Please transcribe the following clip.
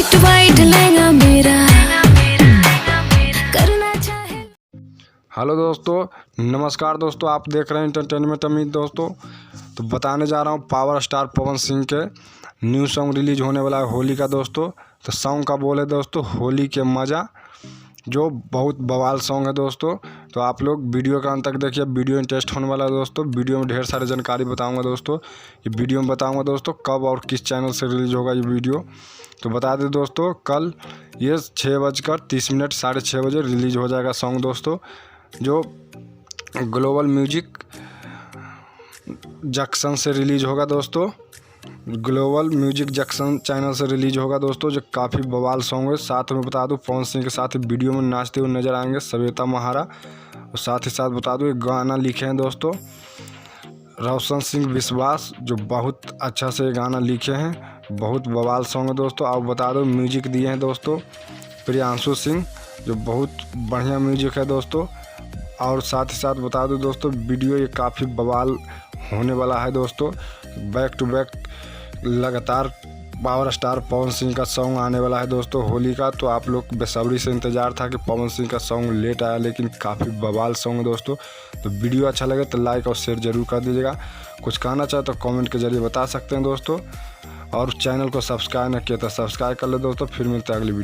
White white lehenga मेरा करना चाहे। हेलो दोस्तों, नमस्कार दोस्तों। आप देख रहे हैं एंटरटेनमेंट अमित दोस्तों। तो बताने जा रहा हूँ पावर स्टार पवन सिंह के न्यू सॉन्ग रिलीज होने वाला है होली का दोस्तों। तो सॉन्ग का बोले दोस्तों होली के मज़ा, जो बहुत बवाल सॉन्ग है दोस्तों। तो आप लोग वीडियो का अंत तक देखिए, वीडियो इंटरेस्ट होने वाला है दोस्तों। वीडियो में ढेर सारी जानकारी बताऊंगा दोस्तों। ये वीडियो में बताऊंगा दोस्तों कब और किस चैनल से रिलीज होगा ये वीडियो। तो बता दें दोस्तों, कल ये 6:30 6:30 बजे रिलीज हो जाएगा सॉन्ग दोस्तों, जो ग्लोबल म्यूजिक जंक्शन से रिलीज होगा दोस्तों। ग्लोबल म्यूजिक जंक्शन चैनल से रिलीज होगा दोस्तों, जो काफ़ी बवाल सॉन्ग है। साथ में बता दूं पवन सिंह के साथ वीडियो में नाचते हुए नजर आएंगे श्वेता महारा। और साथ ही साथ बता दूं एक गाना लिखे हैं दोस्तों रोशन सिंह विश्वास, जो बहुत अच्छा से गाना लिखे हैं। बहुत बवाल सॉन्ग है दोस्तों। आप बता दो म्यूजिक दिए हैं दोस्तों प्रियांशु सिंह, जो बहुत बढ़िया म्यूजिक है दोस्तों। और साथ ही साथ बता दो दोस्तों वीडियो ये काफ़ी बवाल होने वाला है दोस्तों। बैक टू बैक लगातार पावर स्टार पवन सिंह का सॉन्ग आने वाला है दोस्तों होली का। तो आप लोग बेसब्री से इंतज़ार था कि पवन सिंह का सॉन्ग लेट आया, लेकिन काफ़ी बवाल सॉन्ग है दोस्तों। तो वीडियो अच्छा लगे तो लाइक और शेयर जरूर कर दीजिएगा। कुछ कहना चाहे तो कमेंट के जरिए बता सकते हैं दोस्तों। और चैनल को सब्सक्राइब न किया तो सब्सक्राइब कर ले दोस्तों। फिर मिलते हैं अगली वीडियो।